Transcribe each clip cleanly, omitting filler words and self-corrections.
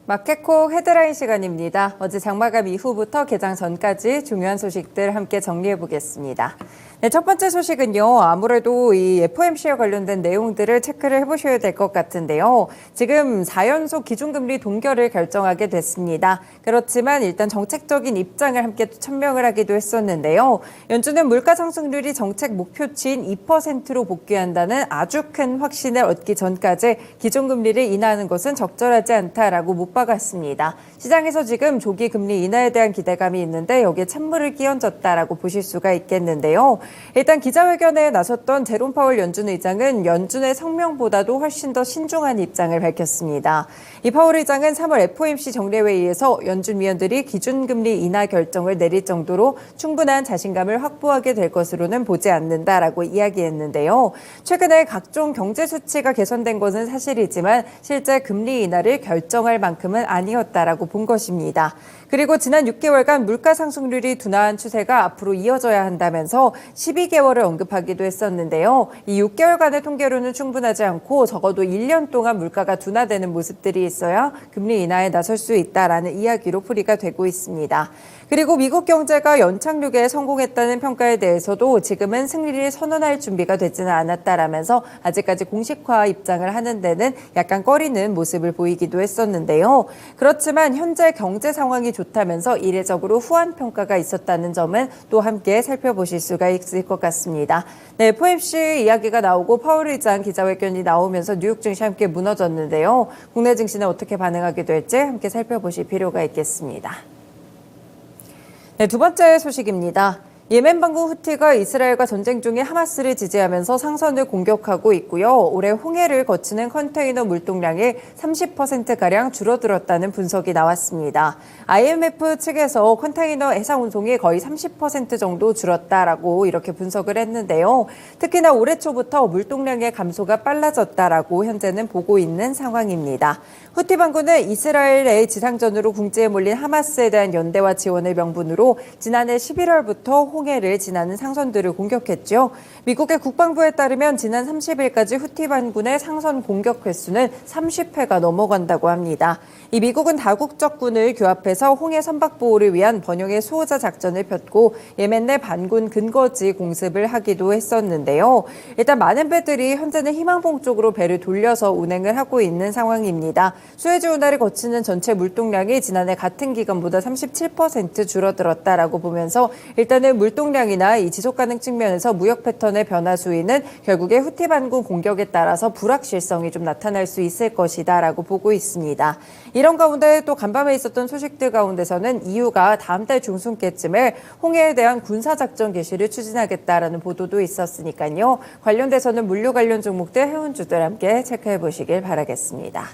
마켓콕 헤드라인 시간입니다. 어제 장마감 이후부터 개장 전까지 중요한 소식들 함께 정리해 보겠습니다. 네, 첫 번째 소식은요. 아무래도 이 FOMC와 관련된 내용들을 체크를 해보셔야 될 것 같은데요. 지금 4연속 기준금리 동결을 결정하게 됐습니다. 그렇지만 일단 정책적인 입장을 함께 천명을 하기도 했었는데요. 연준은 물가 상승률이 정책 목표치인 2%로 복귀한다는 아주 큰 확신을 얻기 전까지 기준금리를 인하하는 것은 적절하지 않다라고 못 박았습니다. 시장에서 지금 조기 금리 인하에 대한 기대감이 있는데 여기에 찬물을 끼얹었다라고 보실 수가 있겠는데요. 일단 기자회견에 나섰던 제롬 파월 연준 의장은 연준의 성명보다도 훨씬 더 신중한 입장을 밝혔습니다. 이 파월 의장은 3월 FOMC 정례회의에서 연준 위원들이 기준금리 인하 결정을 내릴 정도로 충분한 자신감을 확보하게 될 것으로는 보지 않는다라고 이야기했는데요. 최근에 각종 경제 수치가 개선된 것은 사실이지만 실제 금리 인하를 결정할 만큼은 아니었다라고 본 것입니다. 그리고 지난 6개월간 물가 상승률이 둔화한 추세가 앞으로 이어져야 한다면서 12개월을 언급하기도 했었는데요. 이 6개월간의 통계로는 충분하지 않고 적어도 1년 동안 물가가 둔화되는 모습들이 있어야 금리 인하에 나설 수 있다라는 이야기로 풀이가 되고 있습니다. 그리고 미국 경제가 연착륙에 성공했다는 평가에 대해서도 지금은 승리를 선언할 준비가 되지는 않았다라면서 아직까지 공식화 입장을 하는 데는 약간 꺼리는 모습을 보이기도 했었는데요. 그렇지만 현재 경제 상황이 좋다면서 이례적으로 후한 평가가 있었다는 점은 또 함께 살펴보실 수가 있을 것 같습니다. 네, FOMC 이야기가 나오고 파월 의장 기자회견이 나오면서 뉴욕 증시 함께 무너졌는데요. 국내 증시는 어떻게 반응하게 될지 함께 살펴보실 필요가 있겠습니다. 네, 두 번째 소식입니다. 예멘 반군 후티가 이스라엘과 전쟁 중에 하마스를 지지하면서 상선을 공격하고 있고요. 올해 홍해를 거치는 컨테이너 물동량이 30%가량 줄어들었다는 분석이 나왔습니다. IMF 측에서 컨테이너 해상 운송이 거의 30% 정도 줄었다라고 이렇게 분석을 했는데요. 특히나 올해 초부터 물동량의 감소가 빨라졌다라고 현재는 보고 있는 상황입니다. 후티 반군은 이스라엘의 지상전으로 궁지에 몰린 하마스에 대한 연대와 지원을 명분으로 지난해 11월부터 홍해를 지나는 상선들을 공격했죠. 미국의 국방부에 따르면 지난 30일까지 후티 반군의 상선 공격 횟수는 30회가 넘어간다고 합니다. 이 미국은 다국적군을 규합해서 홍해 선박 보호를 위한 번영의 수호자 작전을 폈고 예멘 내 반군 근거지 공습을 하기도 했었는데요. 일단 많은 배들이 현재는 희망봉 쪽으로 배를 돌려서 운행을 하고 있는 상황입니다. 수에즈 운하를 거치는 전체 물동량이 지난해 같은 기간보다 37% 줄어들었다라고 보면서 일단은 물동량이나 이 지속 가능 측면에서 무역 패턴의 변화 수위는 결국에 후티 반군 공격에 따라서 불확실성이 좀 나타날 수 있을 것이다라고 보고 있습니다. 이런 가운데 또 간밤에 있었던 소식들 가운데서는 EU가 다음 달 중순께쯤에 홍해에 대한 군사작전 개시를 추진하겠다라는 보도도 있었으니까요. 관련돼서는 물류 관련 종목들 해운주들 함께 체크해 보시길 바라겠습니다.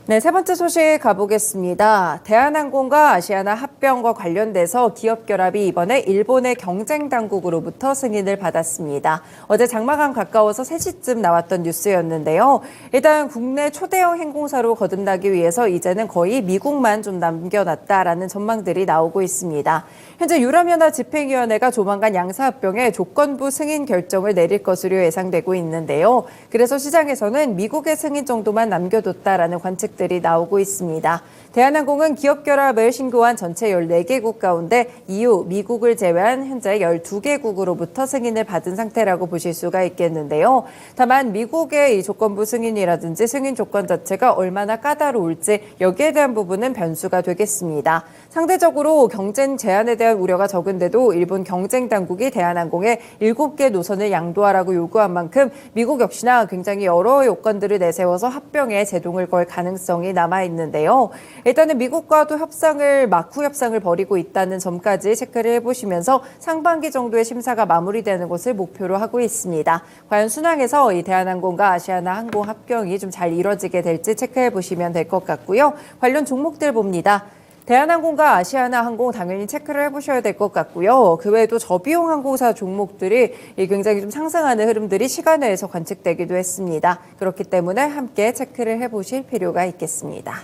네, 세 번째 소식 가보겠습니다. 대한항공과 아시아나 합병과 관련돼서 기업 결합이 이번에 일본의 경쟁 당국으로부터 승인을 받았습니다. 어제 장마감 가까워서 3시쯤 나왔던 뉴스였는데요. 일단 국내 초대형 항공사로 거듭나기 위해서 이제는 거의 미국만 좀 남겨놨다라는 전망들이 나오고 있습니다. 현재 유럽연합 집행위원회가 조만간 양사 합병의 조건부 승인 결정을 내릴 것으로 예상되고 있는데요. 그래서 시장에서는 미국의 승인 정도만 남겨뒀다라는 관측들이 나오고 있습니다. 대한항공은 기업 결합을 신고한 전체 14개국 가운데 EU, 미국을 제외한 현재 12개국으로부터 승인을 받은 상태라고 보실 수가 있겠는데요. 다만 미국의 이 조건부 승인이라든지 승인 조건 자체가 얼마나 까다로울지 여기에 대한 부분은 변수가 되겠습니다. 상대적으로 경쟁 제한에 대한 우려가 적은데도 일본 경쟁 당국이 대한항공에 7개 노선을 양도하라고 요구한 만큼 미국 역시나 굉장히 여러 요건들을 내세워서 합병에 제동을 걸 가능성이 남아있는데요. 일단은 미국과도 마쿠 협상을 벌이고 있다는 점까지 체크를 해보시면서 상반기 정도의 심사가 마무리되는 것을 목표로 하고 있습니다. 과연 순항에서 이 대한항공과 아시아나 항공 합병이 좀 잘 이뤄지게 될지 체크해보시면 될 것 같고요. 관련 종목들 봅니다. 대한항공과 아시아나 항공 당연히 체크를 해보셔야 될 것 같고요. 그 외에도 저비용 항공사 종목들이 굉장히 좀 상승하는 흐름들이 시간외에서 관측되기도 했습니다. 그렇기 때문에 함께 체크를 해보실 필요가 있겠습니다.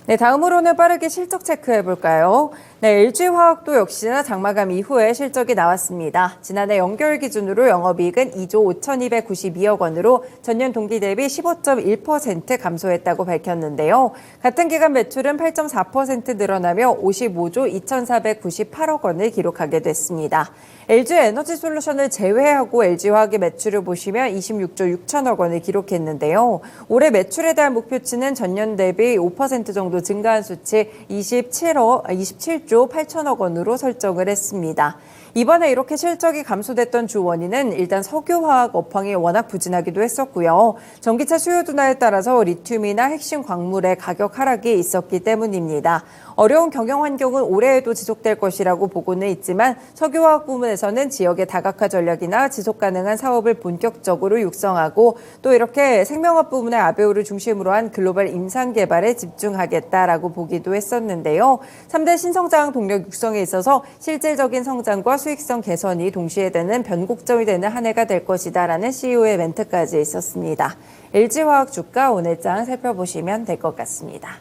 네, 다음으로는 빠르게 실적 체크해 볼까요? 네, LG화학도 역시나 장마감 이후에 실적이 나왔습니다. 지난해 연결 기준으로 영업이익은 2조 5,292억 원으로 전년 동기 대비 15.1% 감소했다고 밝혔는데요. 같은 기간 매출은 8.4% 늘어나며 55조 2,498억 원을 기록하게 됐습니다. LG에너지솔루션을 제외하고 LG화학의 매출을 보시면 26조 6천억 원을 기록했는데요. 올해 매출에 대한 목표치는 전년 대비 5% 정도 증가한 수치 27조 8천억 원으로 설정을 했습니다. 이번에 이렇게 실적이 감소됐던 주 원인은 일단 석유화학 업황이 워낙 부진하기도 했었고요. 전기차 수요 둔화에 따라서 리튬이나 핵심 광물의 가격 하락이 있었기 때문입니다. 어려운 경영 환경은 올해에도 지속될 것이라고 보고는 있지만 석유화학 부문에서는 지역의 다각화 전략이나 지속 가능한 사업을 본격적으로 육성하고 또 이렇게 생명업 부문의 아베오를 중심으로 한 글로벌 임상 개발에 집중하겠다라고 보기도 했었는데요. 3대 신성장 동력 육성에 있어서 실질적인 성장과 수익성 개선이 동시에 되는 변곡점이 되는 한 해가 될 것이다라는 CEO의 멘트까지 있었습니다. LG화학 주가 오늘장 살펴보시면 될 것 같습니다.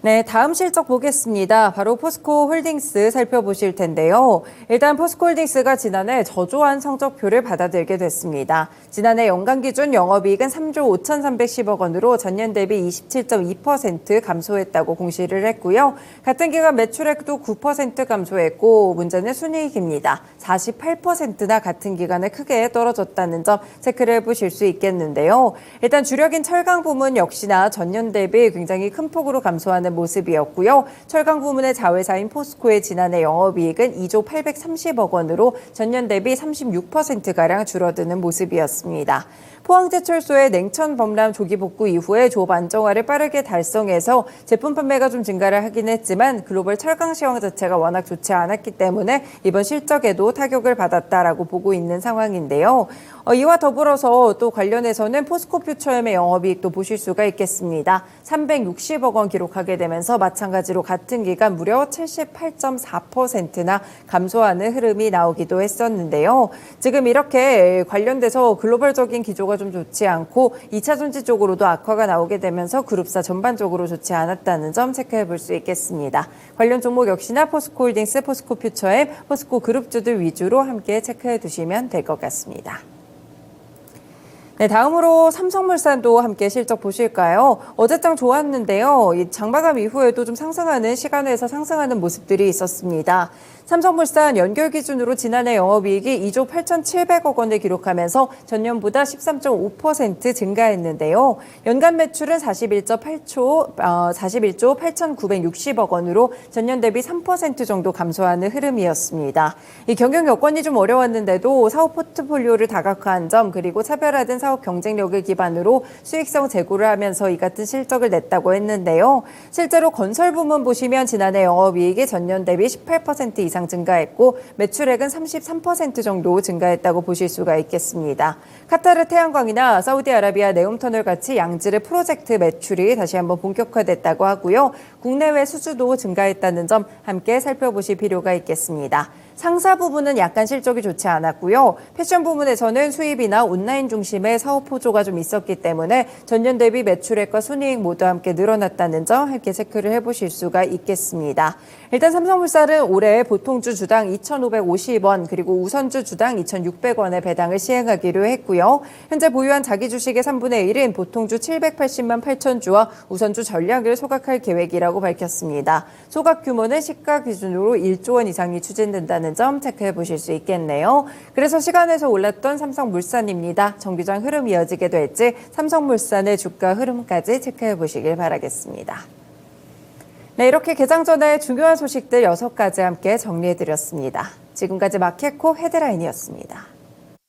네, 다음 실적 보겠습니다. 바로 포스코홀딩스 살펴보실 텐데요. 일단 포스코홀딩스가 지난해 저조한 성적표를 받아들게 됐습니다. 지난해 연간 기준 영업이익은 3조 5,310억 원으로 전년 대비 27.2% 감소했다고 공시를 했고요. 같은 기간 매출액도 9% 감소했고 문제는 순이익입니다. 48%나 같은 기간에 크게 떨어졌다는 점 체크를 해보실 수 있겠는데요. 일단 주력인 철강 부문 역시나 전년 대비 굉장히 큰 폭으로 감소하는 모습이었고요. 철강 부문의 자회사인 포스코의 지난해 영업이익은 2조 830억 원으로 전년 대비 36%가량 줄어드는 모습이었습니다. 포항제철소의 냉천 범람 조기 복구 이후에 조업 안정화를 빠르게 달성해서 제품 판매가 좀 증가를 하긴 했지만 글로벌 철강 시황 자체가 워낙 좋지 않았기 때문에 이번 실적에도 타격을 받았다라고 보고 있는 상황인데요. 이와 더불어서 또 관련해서는 포스코퓨처엠의 영업이익도 보실 수가 있겠습니다. 360억 원 기록하게 되면서 마찬가지로 같은 기간 무려 78.4%나 감소하는 흐름이 나오기도 했었는데요. 지금 이렇게 관련돼서 글로벌적인 기조가 좀 좋지 않고 2차 전지 쪽으로도 악화가 나오게 되면서 그룹사 전반적으로 좋지 않았다는 점 체크해 볼 수 있겠습니다. 관련 종목 역시나 포스코홀딩스, 포스코퓨처엠, 포스코그룹주들 위주로 함께 체크해 두시면 될 것 같습니다. 네, 다음으로 삼성물산도 함께 실적 보실까요? 어제장 좋았는데요. 이 장마감 이후에도 좀 상승하는 시간에서 상승하는 모습들이 있었습니다. 삼성물산 연결 기준으로 지난해 영업이익이 2조 8,700억 원을 기록하면서 전년보다 13.5% 증가했는데요. 연간 매출은 41조 8,960억 원으로 전년 대비 3% 정도 감소하는 흐름이었습니다. 이 경영 여건이 좀 어려웠는데도 사업 포트폴리오를 다각화한 점 그리고 차별화된 사업 경쟁력을 기반으로 수익성 제고를 하면서 이 같은 실적을 냈다고 했는데요. 실제로 건설 부문 보시면 지난해 영업이익이 전년 대비 18% 이상 증가했고 매출액은 33% 정도 증가했다고 보실 수가 있겠습니다. 카타르 태양광이나 사우디아라비아 네옴터널 같이 양질의 프로젝트 매출이 다시 한번 본격화됐다고 하고요. 국내외 수주도 증가했다는 점 함께 살펴보실 필요가 있겠습니다. 상사 부분은 약간 실적이 좋지 않았고요. 패션 부문에서는 수입이나 온라인 중심의 사업 호조가 좀 있었기 때문에 전년 대비 매출액과 순이익 모두 함께 늘어났다는 점 함께 체크를 해보실 수가 있겠습니다. 일단 삼성물산은 올해 보통주 주당 2,550원 그리고 우선주 주당 2,600원의 배당을 시행하기로 했고요. 현재 보유한 자기 주식의 3분의 1인 보통주 780만 8천 주와 우선주 전략을 소각할 계획이라고 밝혔습니다. 소각 규모는 시가 기준으로 1조 원 이상이 추진된다는 점 체크해 보실 수 있겠네요. 그래서 시간에서 올랐던 삼성물산입니다. 정규장 흐름 이어지게 될지 삼성물산의 주가 흐름까지 체크해 보시길 바라겠습니다. 네, 이렇게 개장 전에 중요한 소식들 6가지 함께 정리해 드렸습니다. 지금까지 마켓코 헤드라인이었습니다.